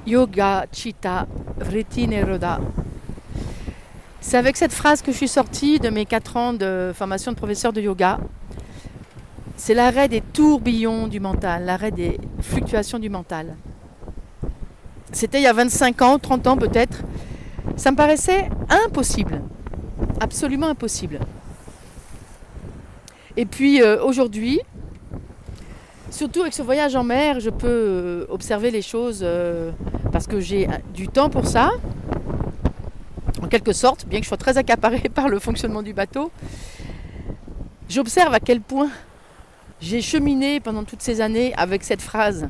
Yoga Chitta Vritti Nirodha. C'est avec cette phrase que je suis sortie de mes 4 ans de formation de professeur de yoga. C'est l'arrêt des tourbillons du mental, l'arrêt des fluctuations du mental. C'était il y a 25 ans, 30 ans peut-être. Ça me paraissait impossible, absolument impossible. Et puis aujourd'hui, surtout avec ce voyage en mer, je peux observer les choses parce que j'ai du temps pour ça, en quelque sorte, bien que je sois très accaparée par le fonctionnement du bateau. J'observe à quel point j'ai cheminé pendant toutes ces années avec cette phrase.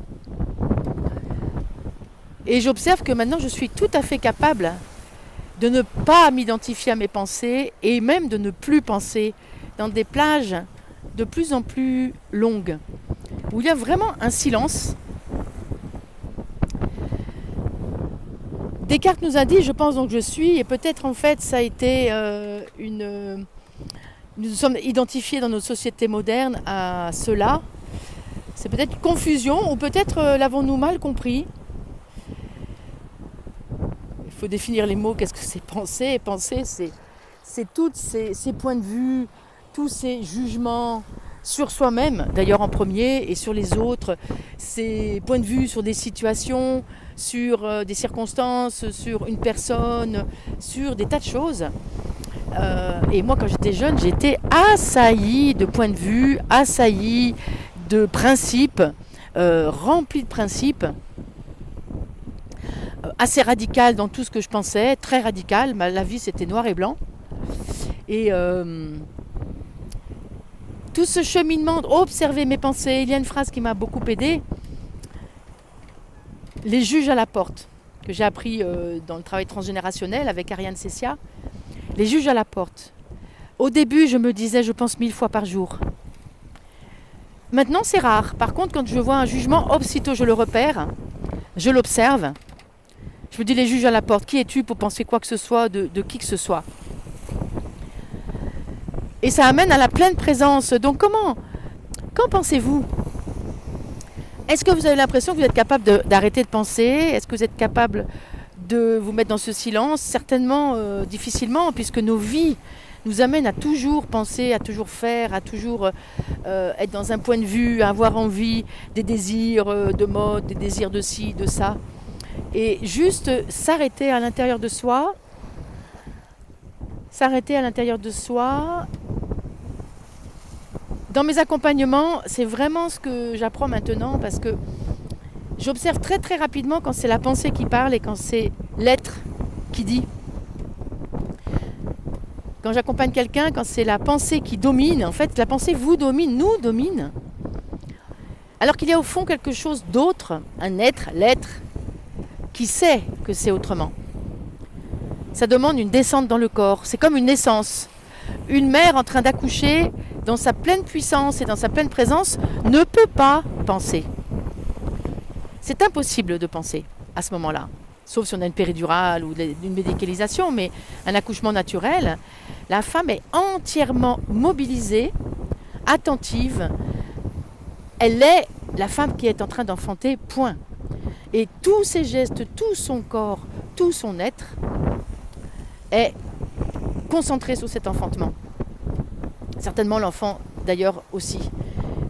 Et j'observe que maintenant je suis tout à fait capable de ne pas m'identifier à mes pensées et même de ne plus penser dans des plages de plus en plus longues, où il y a vraiment un silence. Descartes nous a dit, je pense donc je suis, et peut-être en fait ça a été nous sommes identifiés dans notre société moderne à cela. C'est peut-être une confusion, ou peut-être l'avons-nous mal compris. Il faut définir les mots, qu'est-ce que c'est penser? Et penser, c'est tous ces points de vue, tous ces jugements sur soi-même, d'ailleurs en premier, et sur les autres, ces points de vue sur des situations, sur des circonstances, sur une personne, sur des tas de choses. Et moi, quand j'étais jeune, j'étais assaillie de points de vue, assaillie de principes, remplie de principes, assez radical dans tout ce que je pensais, très radical. La vie, c'était noir et blanc. Et tout ce cheminement, observer mes pensées, il y a une phrase qui m'a beaucoup aidée. Les juges à la porte, que j'ai appris dans le travail transgénérationnel avec Ariane Cessia. Les juges à la porte. Au début, je me disais, je pense 1000 fois par jour. Maintenant, c'est rare. Par contre, quand je vois un jugement, aussitôt je le repère, je l'observe. Je me dis, les juges à la porte, qui es-tu pour penser quoi que ce soit de qui que ce soit? Et ça amène à la pleine présence. Donc qu'en pensez-vous? Est-ce que vous avez l'impression que vous êtes capable d'arrêter de penser? Est-ce que vous êtes capable de vous mettre dans ce silence? Certainement difficilement, puisque nos vies nous amènent à toujours penser, à toujours faire, à toujours être dans un point de vue, à avoir envie, des désirs de mode, des désirs de ci, de ça. Et juste s'arrêter à l'intérieur de soi, Dans mes accompagnements, c'est vraiment ce que j'apprends maintenant, parce que j'observe très très rapidement quand c'est la pensée qui parle et quand c'est l'être qui dit. Quand j'accompagne quelqu'un, quand c'est la pensée qui domine, en fait la pensée vous domine, nous domine. Alors qu'il y a au fond quelque chose d'autre, un être, l'être, qui sait que c'est autrement. Ça demande une descente dans le corps, c'est comme une naissance. Une mère en train d'accoucher, dans sa pleine puissance et dans sa pleine présence, ne peut pas penser. C'est impossible de penser à ce moment-là, sauf si on a une péridurale ou une médicalisation, mais un accouchement naturel, la femme est entièrement mobilisée, attentive. Elle est la femme qui est en train d'enfanter, point. Et tous ses gestes, tout son corps, tout son être est concentré sur cet enfantement. Certainement l'enfant d'ailleurs aussi.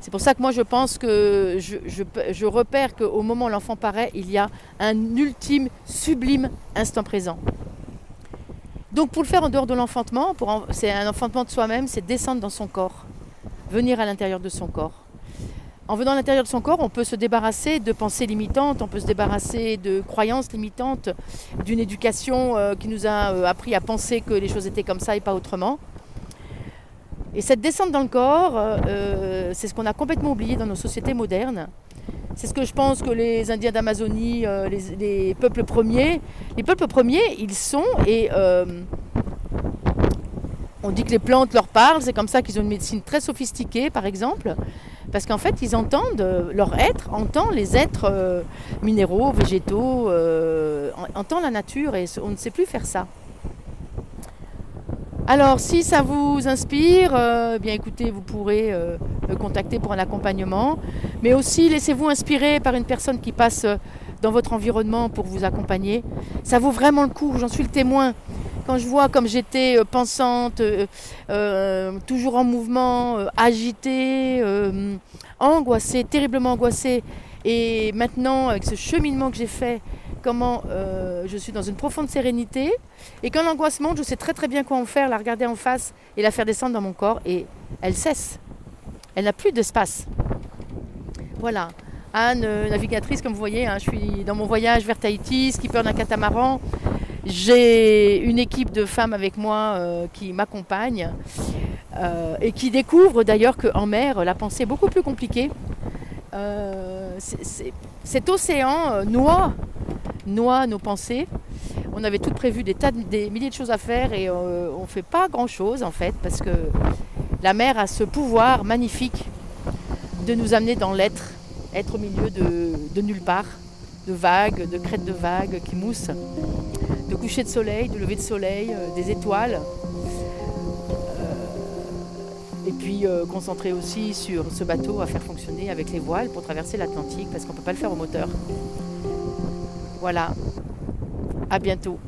C'est pour ça que moi je pense que je repère qu'au moment où l'enfant paraît, il y a un ultime, sublime instant présent. Donc pour le faire en dehors de l'enfantement, c'est un enfantement de soi-même, c'est descendre dans son corps, venir à l'intérieur de son corps. En venant à l'intérieur de son corps, on peut se débarrasser de pensées limitantes, on peut se débarrasser de croyances limitantes, d'une éducation qui nous a appris à penser que les choses étaient comme ça et pas autrement. Et cette descente dans le corps, c'est ce qu'on a complètement oublié dans nos sociétés modernes. C'est ce que je pense que les Indiens d'Amazonie, les peuples premiers, ils sont, et on dit que les plantes leur parlent, c'est comme ça qu'ils ont une médecine très sophistiquée par exemple, parce qu'en fait ils entendent, leur être entend les êtres minéraux, végétaux, entend la nature, et on ne sait plus faire ça. Alors si ça vous inspire, bien écoutez, vous pourrez me contacter pour un accompagnement. Mais aussi, laissez-vous inspirer par une personne qui passe dans votre environnement pour vous accompagner. Ça vaut vraiment le coup, j'en suis le témoin. Quand je vois comme j'étais pensante, toujours en mouvement, agitée, angoissée, terriblement angoissée, et maintenant avec ce cheminement que j'ai fait, comment je suis dans une profonde sérénité, et quand l'angoisse monte, je sais très très bien quoi en faire, la regarder en face et la faire descendre dans mon corps, et elle cesse. Elle n'a plus d'espace. Voilà. Anne, navigatrice, comme vous voyez, hein, je suis dans mon voyage vers Tahiti, skipper d'un catamaran. J'ai une équipe de femmes avec moi qui m'accompagnent et qui découvrent d'ailleurs qu'en mer, la pensée est beaucoup plus compliquée. Cet océan noie nos pensées. On avait toutes prévu des milliers de choses à faire et on ne fait pas grand-chose en fait, parce que la mer a ce pouvoir magnifique de nous amener dans l'être, être au milieu de nulle part, de vagues, de crêtes de vagues qui moussent, de coucher de soleil, de lever de soleil, des étoiles. Et puis concentrer aussi sur ce bateau à faire fonctionner avec les voiles pour traverser l'Atlantique, parce qu'on ne peut pas le faire au moteur. Voilà, à bientôt.